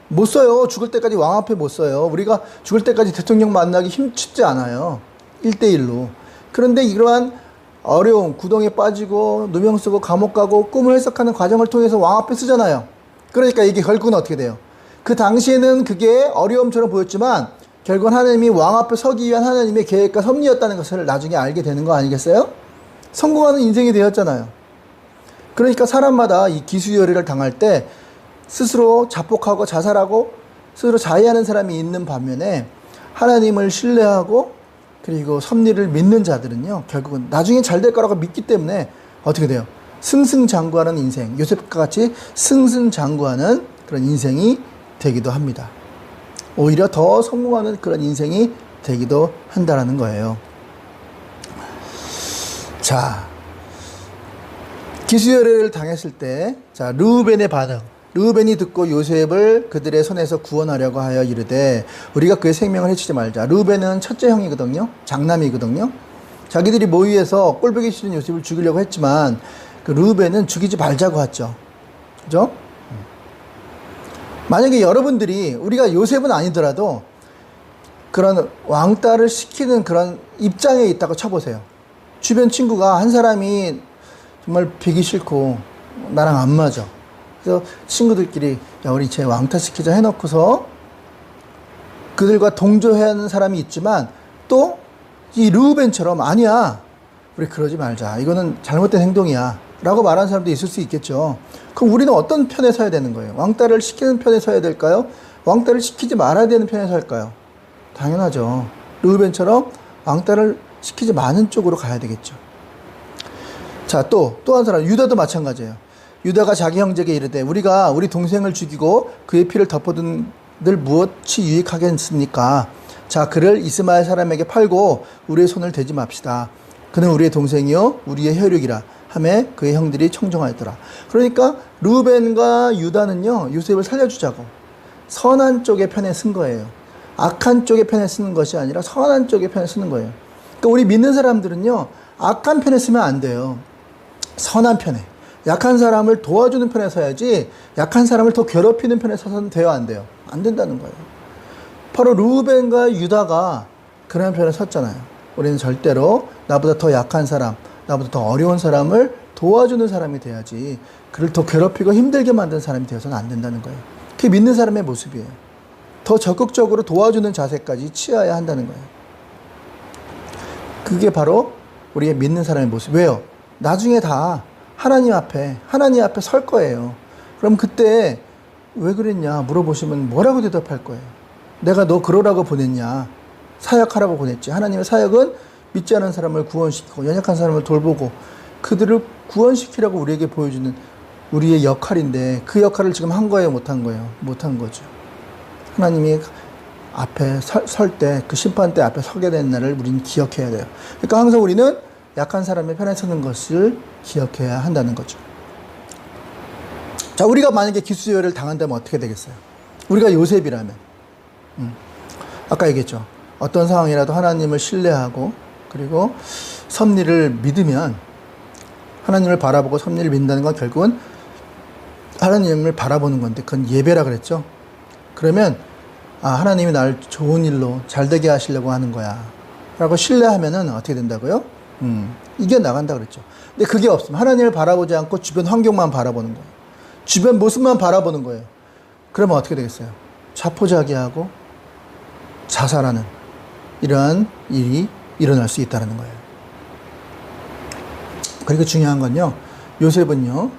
못 써요. 죽을 때까지 왕 앞에 못 써요. 우리가 죽을 때까지 대통령 만나기 쉽지 않아요. 1대1로. 그런데 이러한 어려움, 구덩이에 빠지고 누명 쓰고 감옥 가고 꿈을 해석하는 과정을 통해서 왕 앞에 쓰잖아요. 그러니까 이게 결국은 어떻게 돼요? 그 당시에는 그게 어려움처럼 보였지만 결국은 하나님이 왕 앞에 서기 위한 하나님의 계획과 섭리였다는 것을 나중에 알게 되는 거 아니겠어요? 성공하는 인생이 되었잖아요. 그러니까 사람마다 이 기수열애를 당할 때 스스로 자폭하고 자살하고 스스로 자해하는 사람이 있는 반면에 하나님을 신뢰하고 그리고 섭리를 믿는 자들은요, 결국은 나중에 잘 될 거라고 믿기 때문에 어떻게 돼요? 승승장구하는 인생, 요셉과 같이 승승장구하는 그런 인생이 되기도 합니다. 오히려 더 성공하는 그런 인생이 되기도 한다라는 거예요. 자, 기수열애를 당했을 때, 자, 르우벤의 반응. 르우벤이 듣고 요셉을 그들의 손에서 구원하려고 하여 이르되 우리가 그의 생명을 해치지 말자. 르우벤은 첫째 형이거든요. 장남이거든요. 자기들이 모의해서 꼴보기 싫은 요셉을 죽이려고 했지만 그 르우벤은 죽이지 말자고 했죠. 그죠? 만약에 여러분들이, 우리가 요셉은 아니더라도 그런 왕따를 시키는 그런 입장에 있다고 쳐보세요. 주변 친구가 한 사람이 정말 배기 싫고 나랑 안 맞아. 그래서 친구들끼리 야, 우리 쟤 왕따 시키자 해놓고서 그들과 동조해야 하는 사람이 있지만 또 이 르우벤처럼 아니야, 우리 그러지 말자, 이거는 잘못된 행동이야 라고 말하는 사람도 있을 수 있겠죠. 그럼 우리는 어떤 편에 서야 되는 거예요? 왕따를 시키는 편에 서야 될까요? 왕따를 시키지 말아야 되는 편에 서할까요? 당연하죠. 르우벤처럼 왕따를 시키지 마는 쪽으로 가야 되겠죠. 자, 또 한 사람, 유다도 마찬가지예요. 유다가 자기 형제에게 이르되 우리가 우리 동생을 죽이고 그의 피를 덮어둔 들 무엇이 유익하겠습니까? 자, 그를 이스마엘 사람에게 팔고 우리의 손을 대지 맙시다. 그는 우리의 동생이요 우리의 혈육이라 하매 그의 형들이 청정하였더라. 그러니까 르우벤과 유다는요, 요셉을 살려주자고 선한 쪽의 편에 쓴 거예요. 악한 쪽의 편에 쓰는 것이 아니라 선한 쪽의 편에 쓰는 거예요. 그러니까 우리 믿는 사람들은요, 악한 편에 쓰면 안 돼요. 선한 편에, 약한 사람을 도와주는 편에 서야지 약한 사람을 더 괴롭히는 편에 서서는 돼요, 안 돼요? 안 된다는 거예요. 바로 르우벤과 유다가 그런 편에 섰잖아요. 우리는 절대로 나보다 더 약한 사람, 나보다 더 어려운 사람을 도와주는 사람이 돼야지 그를 더 괴롭히고 힘들게 만드는 사람이 되어서는 안 된다는 거예요. 그게 믿는 사람의 모습이에요. 더 적극적으로 도와주는 자세까지 취해야 한다는 거예요. 그게 바로 우리의 믿는 사람의 모습. 왜요? 나중에 다 하나님 앞에 설 거예요. 그럼 그때 왜 그랬냐 물어보시면 뭐라고 대답할 거예요? 내가 너 그러라고 보냈냐? 사역하라고 보냈지. 하나님의 사역은 믿지 않은 사람을 구원시키고 연약한 사람을 돌보고 그들을 구원시키라고 우리에게 보여주는 우리의 역할인데 그 역할을 지금 한 거예요, 못 한 거예요? 못 한 거죠. 하나님이 앞에 설 때, 그 심판대 앞에 서게 되는 날을 우리는 기억해야 돼요. 그러니까 항상 우리는 약한 사람의 편에 서는 것을 기억해야 한다는 거죠. 자, 우리가 만약에 기수여를 당한다면 어떻게 되겠어요? 우리가 요셉이라면, 아까 얘기했죠. 어떤 상황이라도 하나님을 신뢰하고 그리고 섭리를 믿으면, 하나님을 바라보고 섭리를 믿는다는 건 결국은 하나님을 바라보는 건데 그건 예배라 그랬죠. 그러면 하나님이 나를 좋은 일로 잘되게 하시려고 하는 거야 라고 신뢰하면은 어떻게 된다고요? 이겨나간다 그랬죠. 근데 그게 없으면 하나님을 바라보지 않고 주변 환경만 바라보는 거예요. 주변 모습만 바라보는 거예요. 그러면 어떻게 되겠어요? 자포자기하고 자살하는 이러한 일이 일어날 수 있다는 거예요. 그리고 중요한 건요, 요셉은요,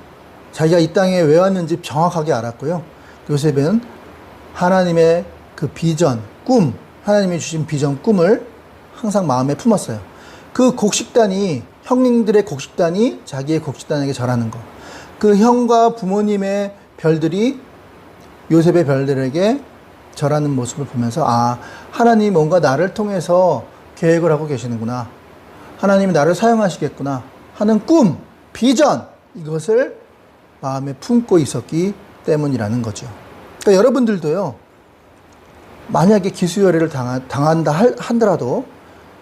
자기가 이 땅에 왜 왔는지 정확하게 알았고요. 요셉은 하나님의 그 비전, 꿈, 하나님이 주신 비전, 꿈을 항상 마음에 품었어요. 그 곡식단이, 형님들의 곡식단이 자기의 곡식단에게 절하는 거. 그 형과 부모님의 별들이 요셉의 별들에게 절하는 모습을 보면서 하나님이 뭔가 나를 통해서 계획을 하고 계시는구나. 하나님이 나를 사용하시겠구나 하는 꿈, 비전, 이것을 마음에 품고 있었기 때문이라는 거죠. 그러니까 여러분들도요, 만약에 기수열애를 당한다 하더라도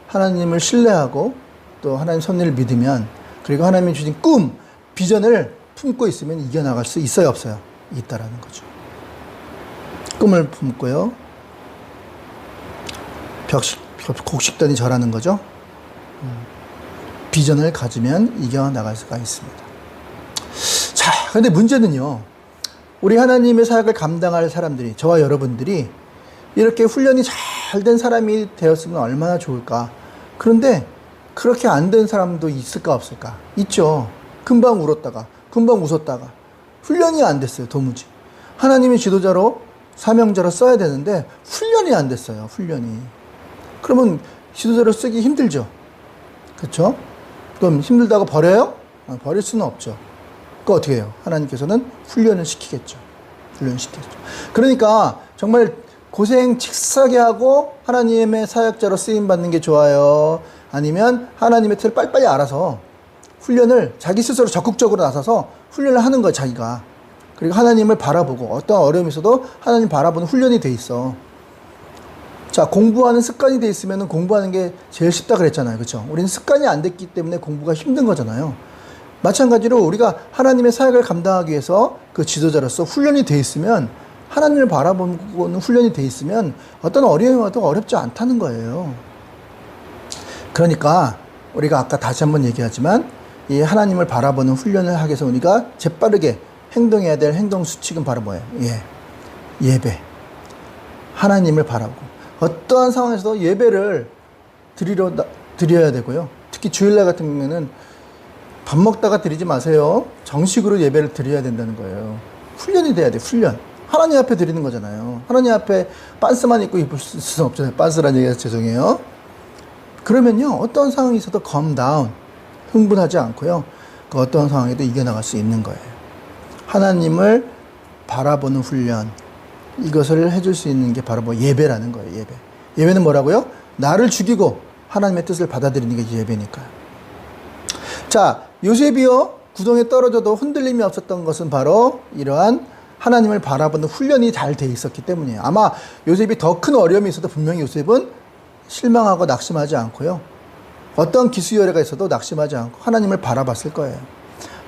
하나님을 신뢰하고 또 하나님 섭리를 믿으면, 그리고 하나님이 주신 꿈, 비전을 품고 있으면 이겨나갈 수 있어요, 없어요? 있다라는 거죠. 꿈을 품고요, 곡식단이 절하는 거죠. 비전을 가지면 이겨나갈 수가 있습니다. 자, 근데 문제는요, 우리 하나님의 사역을 감당할 사람들이, 저와 여러분들이 이렇게 훈련이 잘 된 사람이 되었으면 얼마나 좋을까. 그런데 그렇게 안 된 사람도 있을까 없을까? 있죠. 금방 울었다가 금방 웃었다가 훈련이 안 됐어요. 도무지 하나님의 지도자로, 사명자로 써야 되는데 훈련이 안 됐어요. 훈련이. 그러면 지도자로 쓰기 힘들죠. 그렇죠? 그럼 힘들다고 버려요? 버릴 수는 없죠. 그거 어떻게 해요? 하나님께서는 훈련을 시키겠죠. 훈련시키겠죠. 그러니까 정말 고생 칙사게 하고 하나님의 사역자로 쓰임받는 게 좋아요? 아니면 하나님의 틀을 빨리빨리 알아서 훈련을 자기 스스로 적극적으로 나서서 훈련을 하는 거예요, 자기가. 그리고 하나님을 바라보고 어떤 어려움이 있어도 하나님 바라보는 훈련이 돼 있어. 자, 공부하는 습관이 돼 있으면 공부하는 게 제일 쉽다 그랬잖아요. 그렇죠? 우리는 습관이 안 됐기 때문에 공부가 힘든 거잖아요. 마찬가지로 우리가 하나님의 사역을 감당하기 위해서 그 지도자로서 훈련이 돼 있으면, 하나님을 바라보는 훈련이 돼 있으면 어떤 어려움이 와도 어렵지 않다는 거예요. 그러니까 우리가 아까 다시 한번 얘기하지만 이 하나님을 바라보는 훈련을 하기 위해서 우리가 재빠르게 행동해야 될 행동 수칙은 바로 뭐예요? 예배. 하나님을 바라보고 어떠한 상황에서도 예배를 드려야 되고요. 특히 주일날 같은 경우에는 밥 먹다가 드리지 마세요. 정식으로 예배를 드려야 된다는 거예요. 훈련이 돼야 돼. 훈련. 하나님 앞에 드리는 거잖아요. 하나님 앞에 빤스만 입고 입을 수는 없잖아요. 빤스란 얘기해서 죄송해요. 그러면요, 어떤 상황이 있어도 calm down, 흥분하지 않고요, 그 어떤 상황에도 이겨나갈 수 있는 거예요. 하나님을 바라보는 훈련, 이것을 해줄 수 있는 게 바로 예배라는 거예요. 예배. 예배는 뭐라고요? 나를 죽이고 하나님의 뜻을 받아들이는 게 예배니까요. 자, 요셉이요, 구덩이에 떨어져도 흔들림이 없었던 것은 바로 이러한 하나님을 바라보는 훈련이 잘 돼 있었기 때문이에요. 아마 요셉이 더 큰 어려움이 있어도 분명히 요셉은 실망하고 낙심하지 않고요, 어떤 기수열애가 있어도 낙심하지 않고 하나님을 바라봤을 거예요.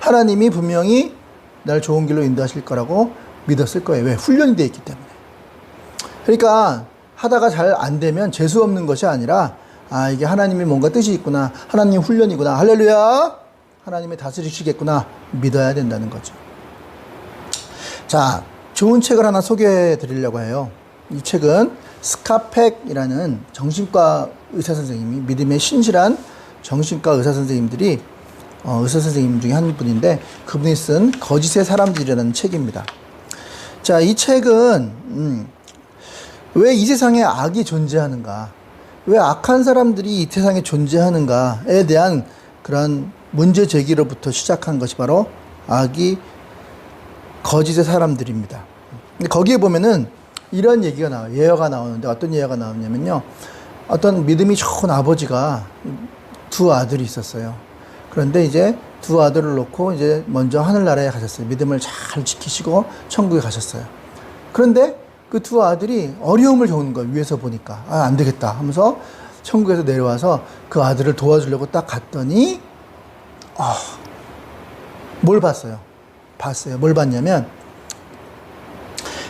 하나님이 분명히 날 좋은 길로 인도하실 거라고 믿었을 거예요. 왜? 훈련이 돼 있기 때문에. 그러니까 하다가 잘 안 되면 재수 없는 것이 아니라, 이게 하나님이 뭔가 뜻이 있구나, 하나님의 훈련이구나, 할렐루야, 하나님이 다스리시겠구나 믿어야 된다는 거죠. 자, 좋은 책을 하나 소개해 드리려고 해요. 이 책은 스카펙이라는 정신과 의사선생님이, 믿음의 신실한 정신과 의사선생님들이, 의사선생님 중에 한 분인데, 그분이 쓴 거짓의 사람들이라는 책입니다. 자, 이 책은 왜 이 세상에 악이 존재하는가, 왜 악한 사람들이 이 세상에 존재하는가에 대한 그런 문제 제기로부터 시작한 것이 바로 악이 거짓의 사람들입니다. 근데 거기에 보면은 이런 얘기가 나와요. 예화가 나오는데 어떤 예화가 나오냐면요. 어떤 믿음이 좋은 아버지가 두 아들이 있었어요. 그런데 이제 두 아들을 놓고 이제 먼저 하늘나라에 가셨어요. 믿음을 잘 지키시고 천국에 가셨어요. 그런데 그 두 아들이 어려움을 겪는 거예요. 위에서 보니까. 아, 안 되겠다 하면서 천국에서 내려와서 그 아들을 도와주려고 딱 갔더니 뭘 봤어요? 뭘 봤냐면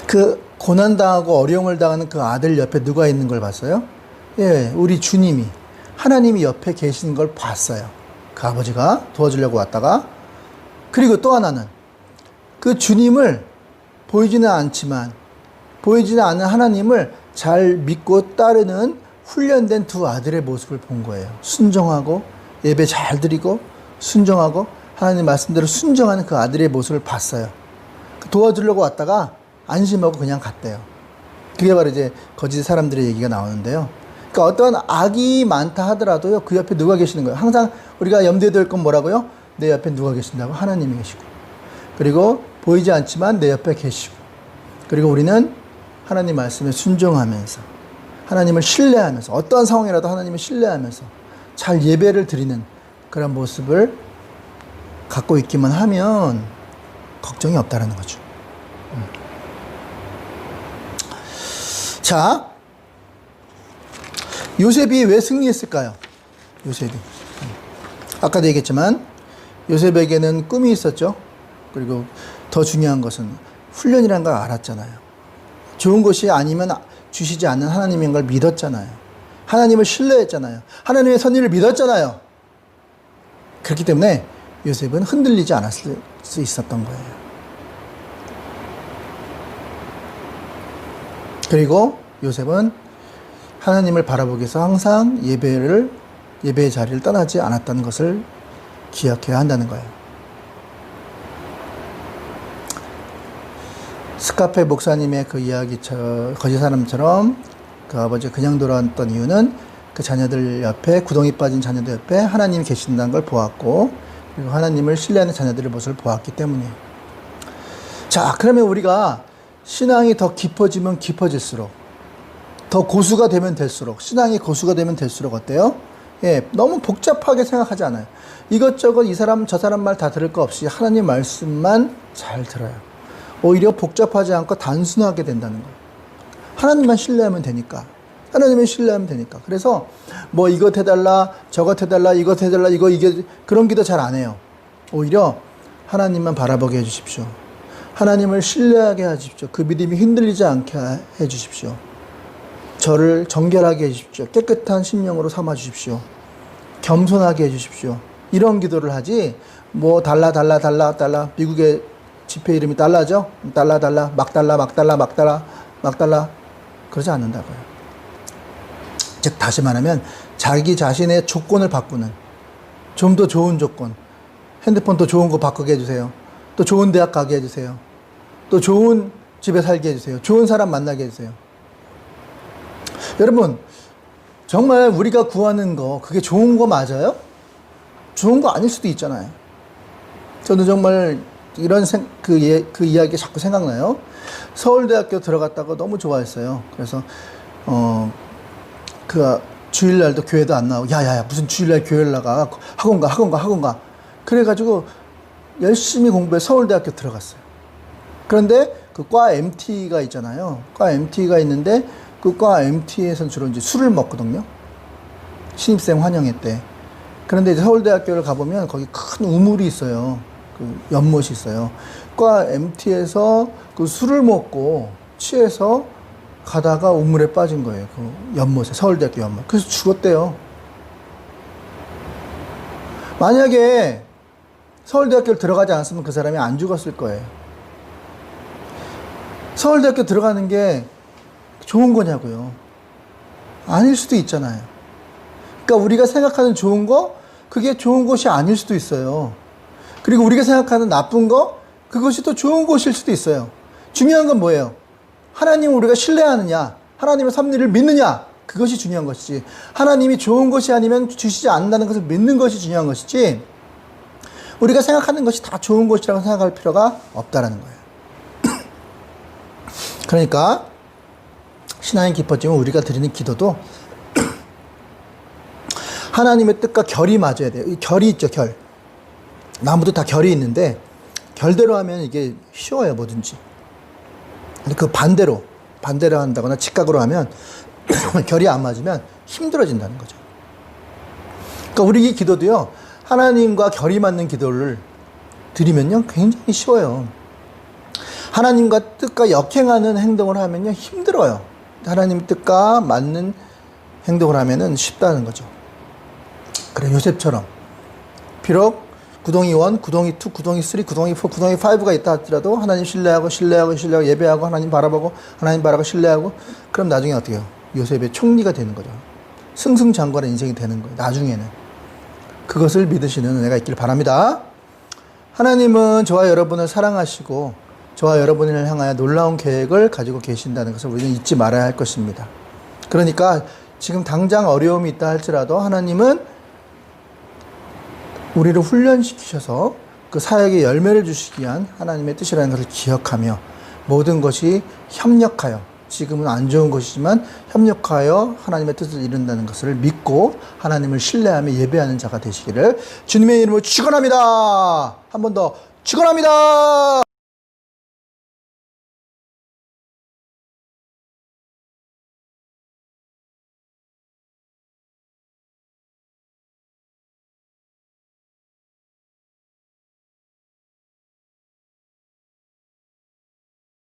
그 고난당하고 어려움을 당하는 그 아들 옆에 누가 있는 걸 봤어요? 예, 우리 주님이, 하나님이 옆에 계신 걸 봤어요. 그 아버지가 도와주려고 왔다가. 그리고 또 하나는 그 주님을 보이지는 않지만 보이지는 않는 하나님을 잘 믿고 따르는 훈련된 두 아들의 모습을 본 거예요. 순종하고 예배 잘 드리고 순종하고 하나님 말씀대로 순종하는 그 아들의 모습을 봤어요. 도와주려고 왔다가 안심하고 그냥 갔대요. 그게 바로 이제 거짓 사람들의 얘기가 나오는데요. 그러니까 어떠한 악이 많다 하더라도요, 그 옆에 누가 계시는 거예요. 항상 우리가 염두에 둘 건 뭐라고요? 내 옆에 누가 계신다고? 하나님이 계시고. 그리고 보이지 않지만 내 옆에 계시고. 그리고 우리는 하나님 말씀에 순종하면서 하나님을 신뢰하면서 어떠한 상황이라도 하나님을 신뢰하면서 잘 예배를 드리는 그런 모습을 갖고 있기만 하면 걱정이 없다라는 거죠. 자, 요셉이 왜 승리했을까요? 요셉이. 아까도 얘기했지만 요셉에게는 꿈이 있었죠. 그리고 더 중요한 것은 훈련이라는 걸 알았잖아요. 좋은 것이 아니면 주시지 않는 하나님인 걸 믿었잖아요. 하나님을 신뢰했잖아요. 하나님의 선의를 믿었잖아요. 그렇기 때문에 요셉은 흔들리지 않았을 수 있었던 거예요. 그리고 요셉은 하나님을 바라보기 위해서 항상 예배의 자리를 떠나지 않았다는 것을 기억해야 한다는 거예요. 스카페 목사님의 그 이야기, 거짓 사람처럼 그 아버지가 그냥 돌아왔던 이유는 그 자녀들 옆에, 구덩이 빠진 자녀들 옆에 하나님이 계신다는 걸 보았고, 그리고 하나님을 신뢰하는 자녀들의 모습을 보았기 때문이에요. 자, 그러면 우리가 신앙이 더 깊어지면 깊어질수록, 더 고수가 되면 될수록, 신앙이 고수가 되면 될수록 어때요? 예, 너무 복잡하게 생각하지 않아요. 이것저것 이 사람 저 사람 말 다 들을 거 없이 하나님 말씀만 잘 들어요. 오히려 복잡하지 않고 단순하게 된다는 거예요. 하나님만 신뢰하면 되니까. 하나님을 신뢰하면 되니까. 그래서 뭐 이것 해달라, 저것 해달라, 이것 해달라, 이게 그런 기도 잘 안 해요. 오히려 하나님만 바라보게 해주십시오. 하나님을 신뢰하게 해주십시오. 그 믿음이 흔들리지 않게 해주십시오. 저를 정결하게 해주십시오. 깨끗한 심령으로 삼아주십시오. 겸손하게 해주십시오. 이런 기도를 하지, 뭐 달라 미국의 집회 이름이 달라죠? 달라 막 달라 그러지 않는다고요. 즉 다시 말하면 자기 자신의 조건을 바꾸는, 좀 더 좋은 조건, 핸드폰 더 좋은 거 바꾸게 해주세요. 또 좋은 대학 가게 해주세요. 또 좋은 집에 살게 해주세요. 좋은 사람 만나게 해주세요. 여러분, 정말 우리가 구하는 거 그게 좋은 거 맞아요? 좋은 거 아닐 수도 있잖아요. 저는 정말 이런 그 이야기 자꾸 생각나요. 서울대학교 들어갔다고 너무 좋아했어요. 그래서 그 주일날도 교회도 안 나오고, 야야야 무슨 주일날 교회를 나가, 학원 가 그래가지고 열심히 공부해 서울대학교 들어갔어요. 그런데 그 과 MT가 있잖아요. 과 MT가 있는데 그 과 MT에서는 주로 이제 술을 먹거든요. 신입생 환영회 때. 그런데 이제 서울대학교를 가보면 거기 큰 우물이 있어요. 그 연못이 있어요. 과 MT에서 그 술을 먹고 취해서 가다가 우물에 빠진 거예요. 그 연못에, 서울대학교 연못. 그래서 죽었대요. 만약에 서울대학교를 들어가지 않았으면 그 사람이 안 죽었을 거예요. 서울대학교 들어가는 게 좋은 거냐고요. 아닐 수도 있잖아요. 그러니까 우리가 생각하는 좋은 거, 그게 좋은 것이 아닐 수도 있어요. 그리고 우리가 생각하는 나쁜 거, 그것이 또 좋은 것일 수도 있어요. 중요한 건 뭐예요? 하나님을 우리가 신뢰하느냐, 하나님의 섭리를 믿느냐, 그것이 중요한 것이지, 하나님이 좋은 것이 아니면 주시지 않는다는 것을 믿는 것이 중요한 것이지, 우리가 생각하는 것이 다 좋은 것이라고 생각할 필요가 없다라는 거예요. 그러니까 신앙이 깊어지면 우리가 드리는 기도도 하나님의 뜻과 결이 맞아야 돼요. 이 결이 있죠, 결. 나무도 다 결이 있는데 결대로 하면 이게 쉬워요, 뭐든지. 근데 그 반대로 한다거나 직각으로 하면 결이 안 맞으면 힘들어진다는 거죠. 그러니까 우리 이 기도도요, 하나님과 결이 맞는 기도를 드리면요, 굉장히 쉬워요. 하나님과 뜻과 역행하는 행동을 하면요, 힘들어요. 하나님 뜻과 맞는 행동을 하면은 쉽다는 거죠. 그래, 요셉처럼. 비록 구덩이 1, 구덩이 2, 구덩이 3, 구덩이 4, 구덩이 5가 있다 할지라도 하나님 신뢰하고 예배하고 하나님 바라보고 신뢰하고 그럼 나중에 어떻게 해요? 요셉의 총리가 되는 거죠. 승승장구하는 인생이 되는 거예요. 나중에는. 그것을 믿으시는 은혜가 있길 바랍니다. 하나님은 저와 여러분을 사랑하시고 저와 여러분을 향하여 놀라운 계획을 가지고 계신다는 것을 우리는 잊지 말아야 할 것입니다. 그러니까 지금 당장 어려움이 있다 할지라도 하나님은 우리를 훈련시키셔서 그 사역에 열매를 주시기 위한 하나님의 뜻이라는 것을 기억하며 모든 것이 협력하여, 지금은 안 좋은 것이지만 협력하여 하나님의 뜻을 이룬다는 것을 믿고 하나님을 신뢰하며 예배하는 자가 되시기를 주님의 이름으로 축원합니다. 한 번 더 축원합니다.